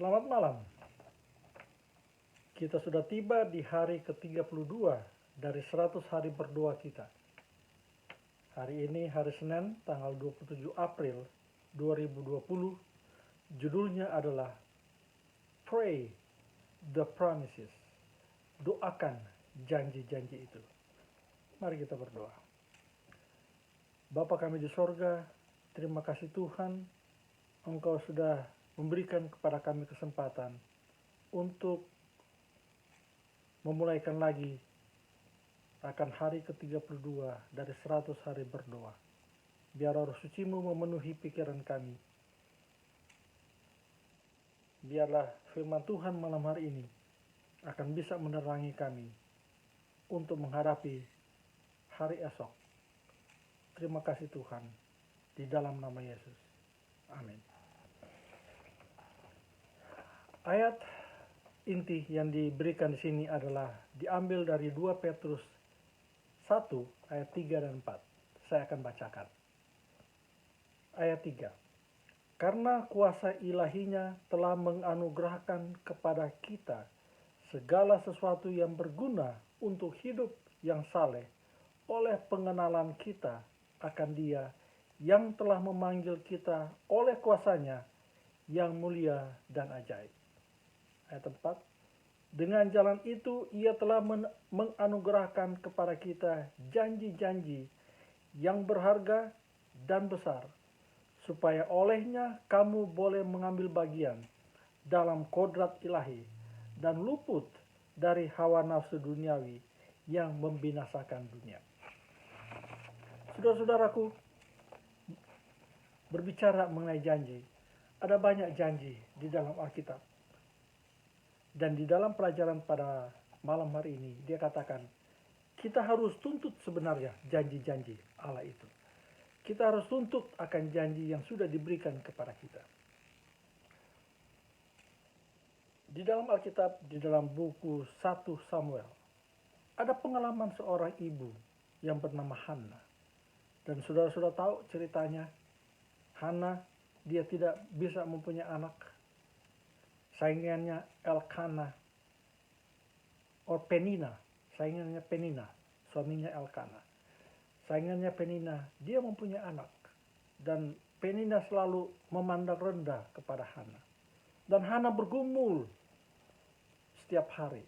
Selamat malam. Kita sudah tiba di hari ke-32 dari 100 hari berdoa kita. Hari ini hari Senin tanggal 27 April 2020. Judulnya adalah Pray the Promises. Doakan janji-janji itu. Mari kita berdoa. Bapa kami di sorga, terima kasih Tuhan, Engkau sudah memberikan kepada kami kesempatan untuk memulaikan lagi akan hari ke-32 dari 100 hari berdoa. Biar Roh Suci-Mu memenuhi pikiran kami. Biarlah firman Tuhan malam hari ini akan bisa menerangi kami untuk menghadapi hari esok. Terima kasih Tuhan, di dalam nama Yesus. Amin. Ayat inti yang diberikan di sini adalah diambil dari 2 Petrus 1 ayat 3 dan 4. Saya akan bacakan. Ayat 3. Karena kuasa ilahinya telah menganugerahkan kepada kita segala sesuatu yang berguna untuk hidup yang saleh oleh pengenalan kita akan Dia yang telah memanggil kita oleh kuasanya yang mulia dan ajaib. Ayat 4. Dengan jalan itu Ia telah menganugerahkan kepada kita janji-janji yang berharga dan besar, supaya olehnya kamu boleh mengambil bagian dalam kodrat ilahi dan luput dari hawa nafsu duniawi yang membinasakan dunia. Saudara-saudaraku, berbicara mengenai janji, ada banyak janji di dalam Alkitab. Dan di dalam pelajaran pada malam hari ini, dia katakan, kita harus tuntut sebenarnya janji-janji Allah itu. Kita harus tuntut akan janji yang sudah diberikan kepada kita. Di dalam Alkitab, di dalam buku 1 Samuel, ada pengalaman seorang ibu yang bernama Hana. Dan saudara-saudara tahu ceritanya, Hana, dia tidak bisa mempunyai anak. Saingannya Elkana, saingannya Penina, suaminya Elkana. Saingannya Penina, dia mempunyai anak. Dan Penina selalu memandang rendah kepada Hana. Dan Hana bergumul setiap hari.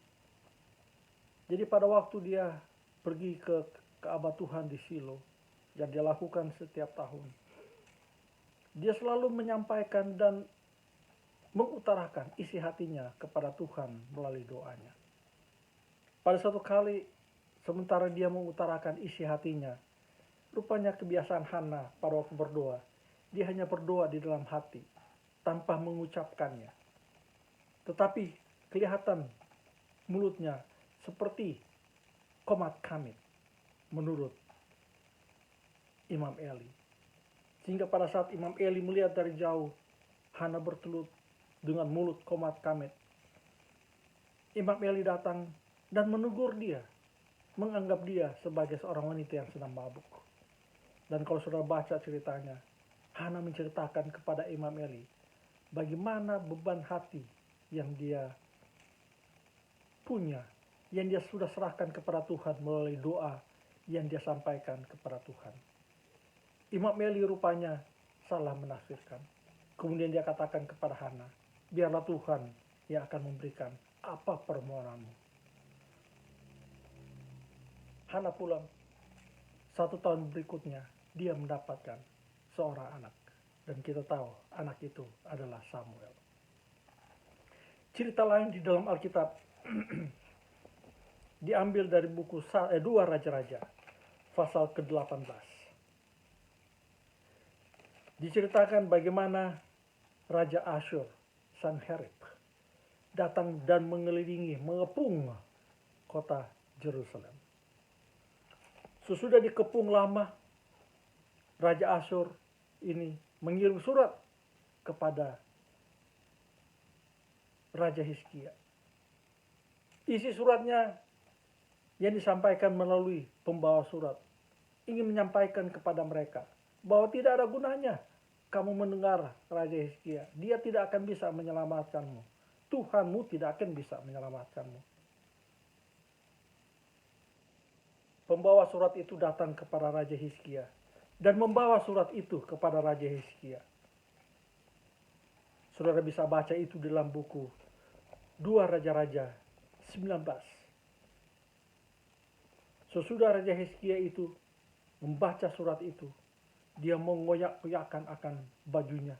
Jadi pada waktu dia pergi ke Ka'bah Tuhan di Shilo, yang dia lakukan setiap tahun, dia selalu menyampaikan dan mengutarakan isi hatinya kepada Tuhan melalui doanya. Pada suatu kali, sementara dia mengutarakan isi hatinya, rupanya kebiasaan Hana pada waktu berdoa, dia hanya berdoa di dalam hati, tanpa mengucapkannya. Tetapi kelihatan mulutnya seperti komat kamit, menurut Imam Eli. Sehingga pada saat Imam Eli melihat dari jauh, Hana bertelut dengan mulut komat kamit, Imam Eli datang dan menegur dia, menganggap dia sebagai seorang wanita yang sedang mabuk. Dan kalau sudah baca ceritanya, Hana menceritakan kepada Imam Eli bagaimana beban hati yang dia punya, yang dia sudah serahkan kepada Tuhan melalui doa yang dia sampaikan kepada Tuhan. Imam Eli rupanya salah menafsirkan. Kemudian dia katakan kepada Hana, biarlah Tuhan yang akan memberikan apa permohonanmu. Hana pulang. 1 tahun berikutnya, dia mendapatkan seorang anak. Dan kita tahu anak itu adalah Samuel. Cerita lain di dalam Alkitab diambil dari buku 2 Raja-Raja, pasal ke-18. Diceritakan bagaimana Raja Asyur, Sanherib, datang dan mengelilingi, mengepung kota Yerusalem. Sesudah dikepung lama, Raja Asyur ini mengirim surat kepada Raja Hizkia. Isi suratnya yang disampaikan melalui pembawa surat ingin menyampaikan kepada mereka bahwa tidak ada gunanya kamu mendengar Raja Hizkia, dia tidak akan bisa menyelamatkanmu. Tuhanmu tidak akan bisa menyelamatkanmu. Pembawa surat itu datang kepada Raja Hizkia dan membawa surat itu kepada Raja Hizkia. Saudara bisa baca itu dalam buku 2 Raja-Raja 19. Sesudah Raja Hizkia itu membaca surat itu, dia mengoyak-koyakkan akan bajunya.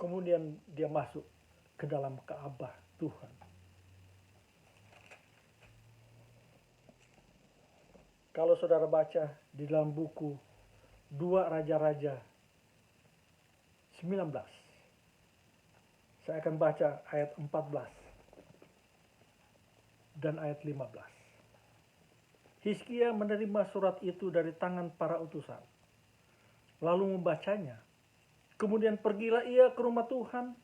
Kemudian dia masuk ke dalam Ka'bah Tuhan. Kalau saudara baca di dalam buku 2 Raja-Raja 19, saya akan baca ayat 14 dan ayat 15. Hizkia menerima surat itu dari tangan para utusan, lalu membacanya. Kemudian pergilah ia ke rumah Tuhan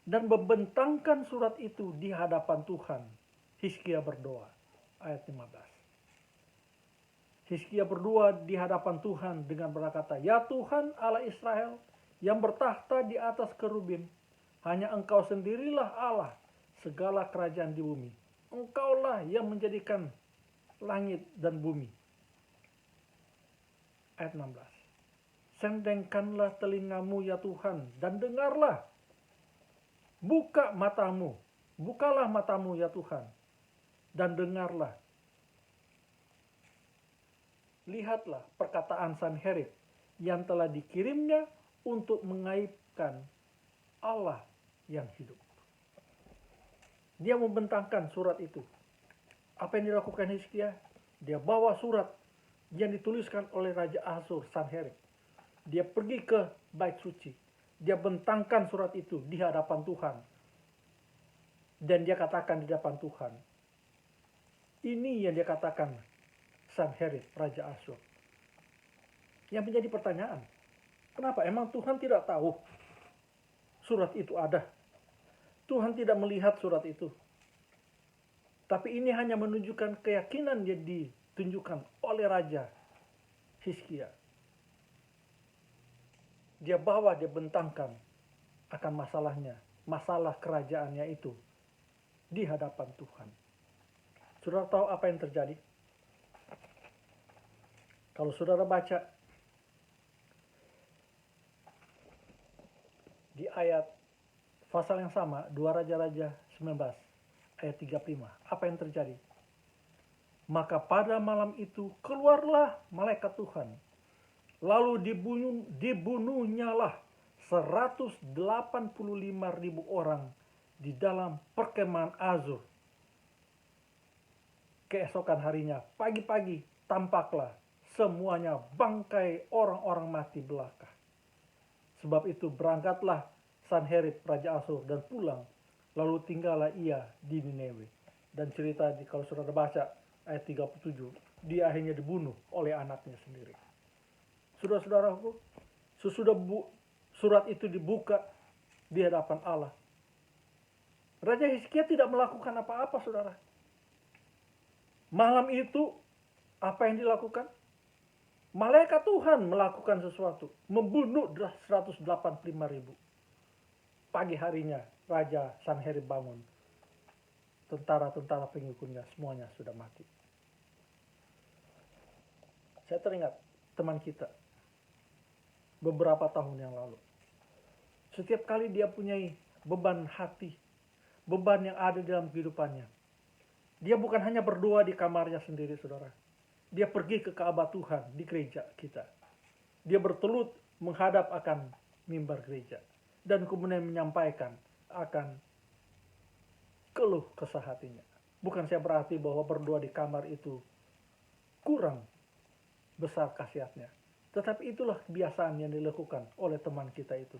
dan membentangkan surat itu di hadapan Tuhan. Hizkia berdoa, ayat 15. Hizkia berdoa di hadapan Tuhan dengan berkata, "Ya Tuhan Allah Israel yang bertahta di atas kerubim, hanya Engkau sendirilah Allah segala kerajaan di bumi. Engkaulah yang menjadikan langit dan bumi." Ayat 16. "Sendengkanlah telingamu ya Tuhan dan dengarlah. Bukalah matamu ya Tuhan dan dengarlah. Lihatlah perkataan Sanherib yang telah dikirimnya untuk mengaibkan Allah yang hidup." Dia membentangkan surat itu. Apa yang dilakukan Hizkia? Dia bawa surat yang dituliskan oleh Raja Asyur Sanherib. Dia pergi ke bait suci. Dia bentangkan surat itu di hadapan Tuhan. Dan dia katakan di hadapan Tuhan, ini yang dia katakan Sanherib, Raja Asyur. Yang menjadi pertanyaan, kenapa emang Tuhan tidak tahu surat itu ada? Tuhan tidak melihat surat itu. Tapi ini hanya menunjukkan keyakinan yang ditunjukkan oleh Raja Hizkia. Dia bentangkan akan masalahnya, masalah kerajaannya itu di hadapan Tuhan. Saudara tahu apa yang terjadi? Kalau saudara baca di ayat pasal yang sama, 2 Raja-Raja 19 ayat 35, apa yang terjadi? "Maka pada malam itu keluarlah malaikat Tuhan, lalu dibunuhnyalah 185.000 orang di dalam perkemahan Azur. Keesokan harinya, pagi-pagi, tampaklah semuanya bangkai orang-orang mati belaka. Sebab itu berangkatlah Sanherib Raja Asyur dan pulang, lalu tinggallah ia di Nineve." Dan cerita kalau saudara baca ayat 37, dia akhirnya dibunuh oleh anaknya sendiri. Saudara-saudaraku, sesudah surat itu dibuka di hadapan Allah, Raja Hizkia tidak melakukan apa-apa, saudara. Malam itu, apa yang dilakukan? Malaikat Tuhan melakukan sesuatu, membunuh 185.000. Pagi harinya, Raja Sanherib bangun. Tentara-tentara pengikutnya semuanya sudah mati. Saya teringat teman kita beberapa tahun yang lalu. Setiap kali dia punya beban hati, beban yang ada dalam kehidupannya, dia bukan hanya berdoa di kamarnya sendiri, saudara. Dia pergi ke Ka'bah Tuhan di gereja kita. Dia bertelut menghadap akan mimbar gereja. Dan kemudian menyampaikan akan keluh kesah hatinya. Bukan saya berarti bahwa berdoa di kamar itu kurang besar khasiatnya. Tetapi itulah kebiasaan yang dilakukan oleh teman kita itu.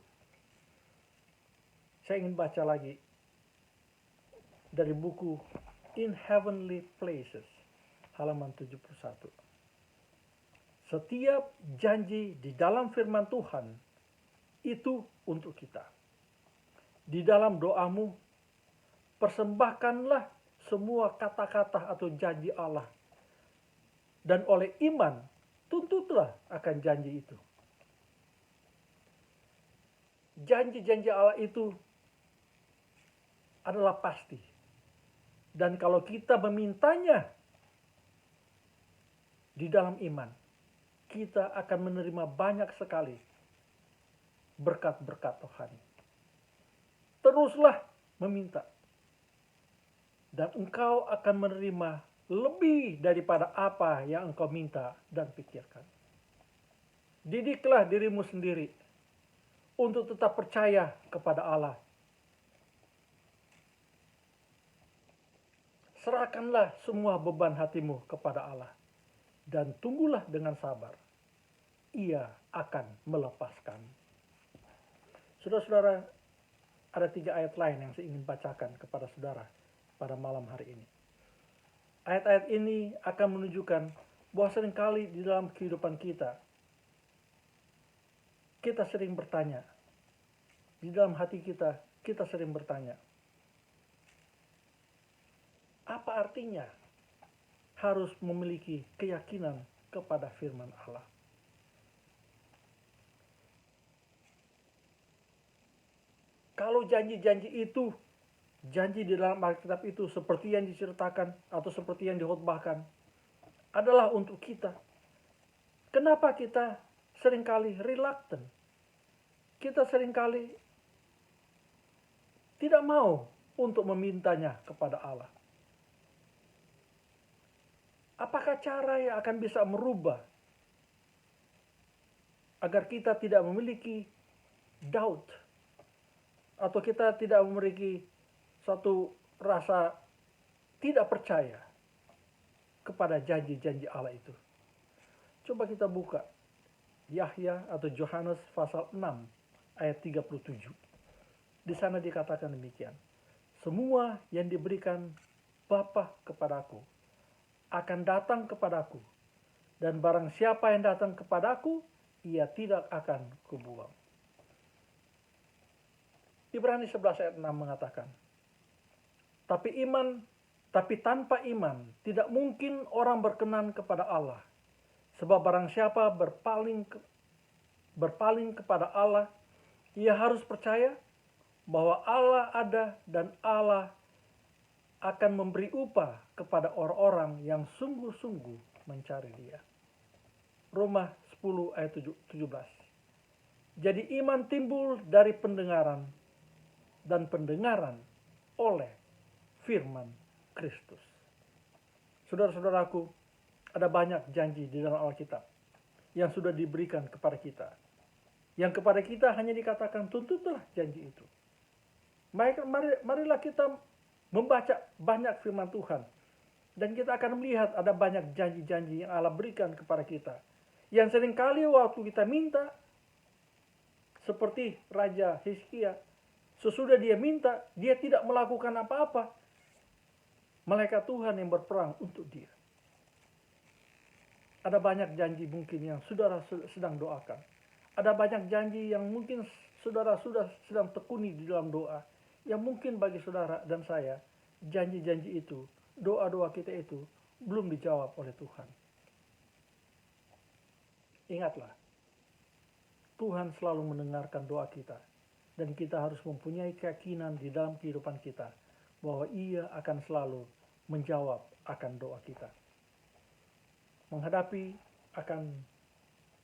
Saya ingin baca lagi dari buku In Heavenly Places, halaman 71. Setiap janji di dalam firman Tuhan itu untuk kita. Di dalam doamu, persembahkanlah semua kata-kata atau janji Allah. Dan oleh iman, tuntutlah akan janji itu. Janji-janji Allah itu adalah pasti. Dan kalau kita memintanya di dalam iman, kita akan menerima banyak sekali berkat-berkat Tuhan. Teruslah meminta. Dan engkau akan menerima lebih daripada apa yang engkau minta dan pikirkan. Didiklah dirimu sendiri untuk tetap percaya kepada Allah. Serahkanlah semua beban hatimu kepada Allah. Dan tunggulah dengan sabar. Ia akan melepaskan. Saudara-saudara, ada 3 ayat lain yang saya ingin bacakan kepada saudara pada malam hari ini. Ayat-ayat ini akan menunjukkan bahwa seringkali di dalam kehidupan kita, kita sering bertanya. Di dalam hati kita, kita sering bertanya. Apa artinya harus memiliki keyakinan kepada firman Allah? Kalau janji-janji itu, janji di dalam Alkitab itu seperti yang diceritakan atau seperti yang dikhotbahkan, adalah untuk kita. Kenapa kita seringkali reluctant? Kita seringkali tidak mau untuk memintanya kepada Allah. Apakah cara yang akan bisa merubah agar kita tidak memiliki doubt atau kita tidak memiliki suatu rasa tidak percaya kepada janji-janji Allah itu? Coba kita buka Yahya atau Yohanes pasal 6 ayat 37. Di sana dikatakan demikian. Semua yang diberikan Bapa kepadaku akan datang kepadaku, dan barang siapa yang datang kepadaku, ia tidak akan kubuang. Ibrani 11 ayat 6 mengatakan, tapi tanpa iman tidak mungkin orang berkenan kepada Allah. Sebab barang siapa berpaling kepada Allah, ia harus percaya bahwa Allah ada dan Allah akan memberi upah kepada orang-orang yang sungguh-sungguh mencari Dia. Roma 10 ayat 17. Jadi iman timbul dari pendengaran, dan pendengaran oleh firman Kristus. Saudara-saudaraku, ada banyak janji di dalam Alkitab yang sudah diberikan kepada kita. Yang kepada kita hanya dikatakan tuntutlah janji itu. Marilah kita membaca banyak firman Tuhan. Dan kita akan melihat ada banyak janji-janji yang Allah berikan kepada kita. Yang seringkali waktu kita minta, seperti Raja Hizkia, sesudah dia minta, dia tidak melakukan apa-apa. Malaikat Tuhan yang berperang untuk dia. Ada banyak janji mungkin yang saudara sedang doakan. Ada banyak janji yang mungkin saudara sudah sedang tekuni di dalam doa. Yang mungkin bagi saudara dan saya, janji-janji itu, doa-doa kita itu belum dijawab oleh Tuhan. Ingatlah, Tuhan selalu mendengarkan doa kita. Dan kita harus mempunyai keyakinan di dalam kehidupan kita bahwa Ia akan selalu menjawab akan doa kita. Menghadapi akan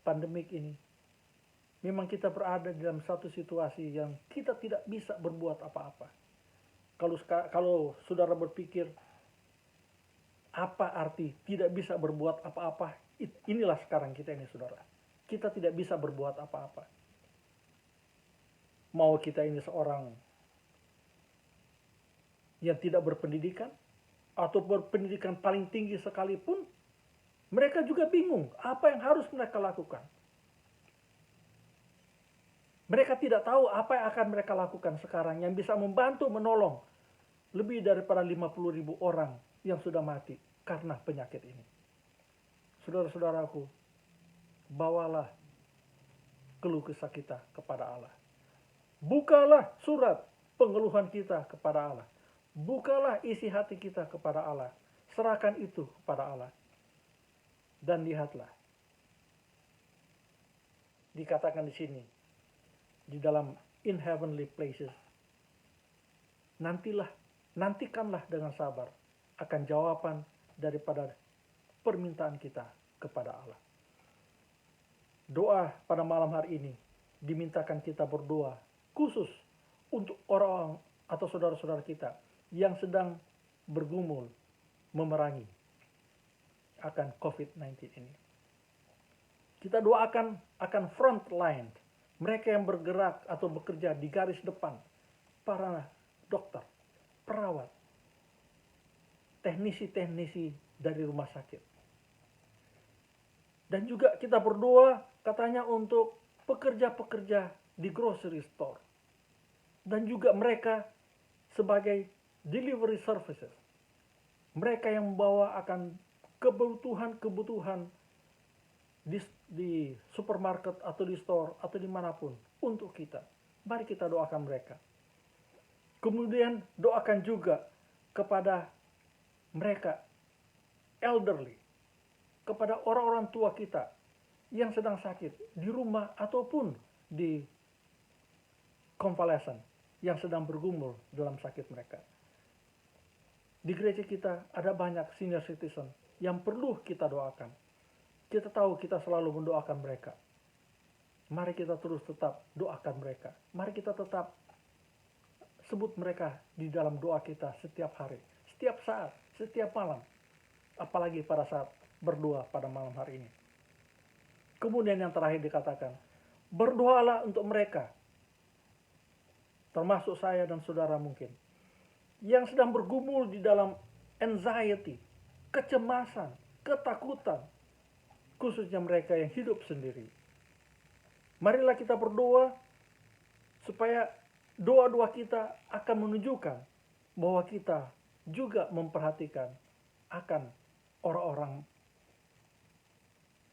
pandemik ini, memang kita berada dalam satu situasi yang kita tidak bisa berbuat apa-apa. Kalau saudara berpikir, apa arti tidak bisa berbuat apa-apa? Inilah sekarang kita ini, saudara. Kita tidak bisa berbuat apa-apa. Mau kita ini seorang yang tidak berpendidikan, atau berpendidikan paling tinggi sekalipun, mereka juga bingung apa yang harus mereka lakukan. Mereka tidak tahu apa yang akan mereka lakukan sekarang yang bisa membantu menolong lebih daripada 50.000 orang yang sudah mati karena penyakit ini. Saudara-saudaraku, bawalah keluh kesah kita kepada Allah. Bukalah surat pengeluhan kita kepada Allah. Bukalah isi hati kita kepada Allah. Serahkan itu kepada Allah. Dan lihatlah, dikatakan di sini, di dalam in heavenly places, nantikanlah dengan sabar akan jawaban daripada permintaan kita kepada Allah. Doa pada malam hari ini dimintakan kita berdoa khusus untuk orang atau saudara-saudara kita yang sedang bergumul memerangi akan COVID-19 ini. Kita doakan akan front line, mereka yang bergerak atau bekerja di garis depan, para dokter, perawat, teknisi-teknisi dari rumah sakit. Dan juga kita berdoa katanya untuk pekerja-pekerja di grocery store. Dan juga mereka sebagai delivery services. Mereka yang membawa akan kebutuhan-kebutuhan di supermarket atau di store atau dimanapun untuk kita. Mari kita doakan mereka. Kemudian doakan juga kepada mereka elderly, kepada orang-orang tua kita yang sedang sakit di rumah ataupun di convalescent, yang sedang bergumul dalam sakit mereka. Di gereja kita ada banyak senior citizen yang perlu kita doakan. Kita tahu kita selalu mendoakan mereka. Mari kita terus tetap doakan mereka. Mari kita tetap sebut mereka di dalam doa kita setiap hari, setiap saat, setiap malam. Apalagi pada saat berdoa pada malam hari ini. Kemudian yang terakhir dikatakan, berdoalah untuk mereka, termasuk saya dan saudara mungkin, yang sedang bergumul di dalam anxiety, kecemasan, ketakutan, khususnya mereka yang hidup sendiri. Marilah kita berdoa supaya doa-doa kita akan menunjukkan bahwa kita juga memperhatikan akan orang-orang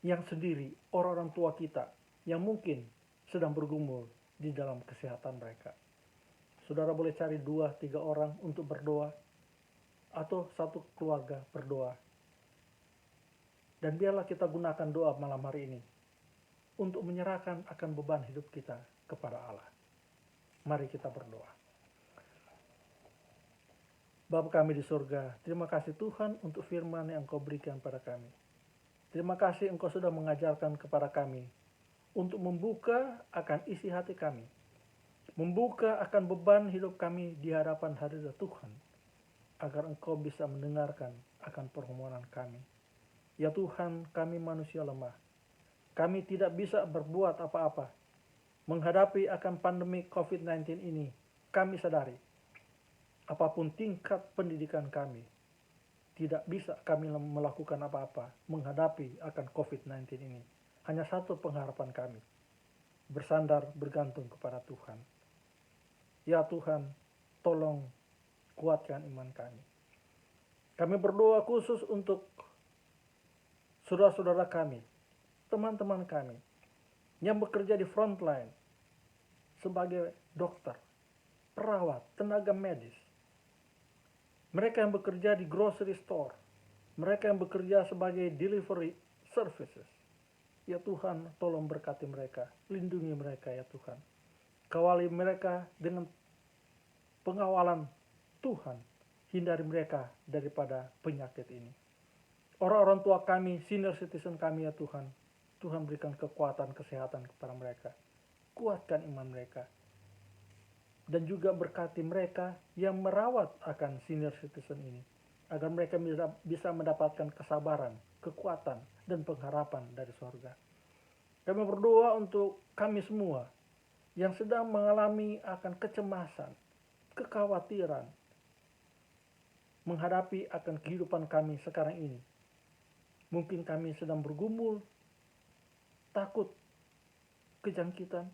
yang sendiri, orang-orang tua kita yang mungkin sedang bergumul di dalam kesehatan mereka. Saudara boleh cari 2-3 orang untuk berdoa atau satu keluarga berdoa. Dan biarlah kita gunakan doa malam hari ini untuk menyerahkan akan beban hidup kita kepada Allah. Mari kita berdoa. Bapa kami di surga, terima kasih Tuhan untuk firman yang Engkau berikan pada kami. Terima kasih Engkau sudah mengajarkan kepada kami untuk membuka akan isi hati kami. Membuka akan beban hidup kami di hadapan hadirat Tuhan. Agar Engkau bisa mendengarkan akan permohonan kami. Ya Tuhan, kami manusia lemah. Kami tidak bisa berbuat apa-apa. Menghadapi akan pandemi COVID-19 ini, kami sadari. Apapun tingkat pendidikan kami, tidak bisa kami melakukan apa-apa menghadapi akan COVID-19 ini. Hanya satu pengharapan kami, bersandar bergantung kepada Tuhan. Ya Tuhan, tolong kuatkan iman kami. Kami berdoa khusus untuk saudara-saudara kami, teman-teman kami, yang bekerja di frontline sebagai dokter, perawat, tenaga medis. Mereka yang bekerja di grocery store, mereka yang bekerja sebagai delivery services. Ya Tuhan, tolong berkati mereka, lindungi mereka ya Tuhan. Kawali mereka dengan pengawalan Tuhan, hindari mereka daripada penyakit ini. Orang-orang tua kami, senior citizen kami ya Tuhan, Tuhan berikan kekuatan, kesehatan kepada mereka. Kuatkan iman mereka. Dan juga berkati mereka yang merawat akan senior citizen ini. Agar mereka bisa mendapatkan kesabaran, kekuatan, dan pengharapan dari surga. Kami berdoa untuk kami semua yang sedang mengalami akan kecemasan, kekhawatiran, menghadapi akan kehidupan kami sekarang ini. Mungkin kami sedang bergumul, takut kejangkitan.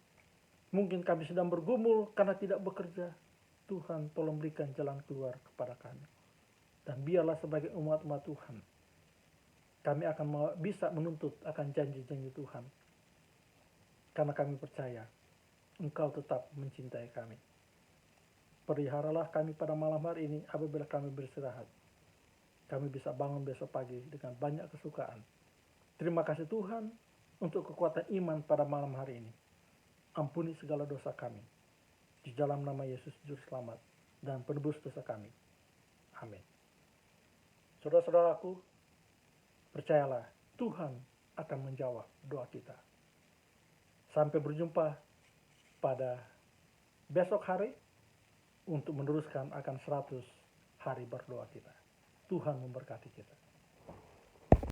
Mungkin kami sedang bergumul karena tidak bekerja. Tuhan tolong berikan jalan keluar kepada kami. Dan biarlah sebagai umat-umat Tuhan, kami akan bisa menuntut akan janji-janji Tuhan. Karena kami percaya, Engkau tetap mencintai kami. Peliharalah kami pada malam hari ini apabila kami beristirahat. Kami bisa bangun besok pagi dengan banyak kesukaan. Terima kasih Tuhan untuk kekuatan iman pada malam hari ini. Ampuni segala dosa kami. Di dalam nama Yesus Juru Selamat dan penebus dosa kami. Amin. Saudara-saudaraku, percayalah Tuhan akan menjawab doa kita. Sampai berjumpa pada besok hari untuk meneruskan akan 100 hari berdoa kita. Tuhan memberkati kita.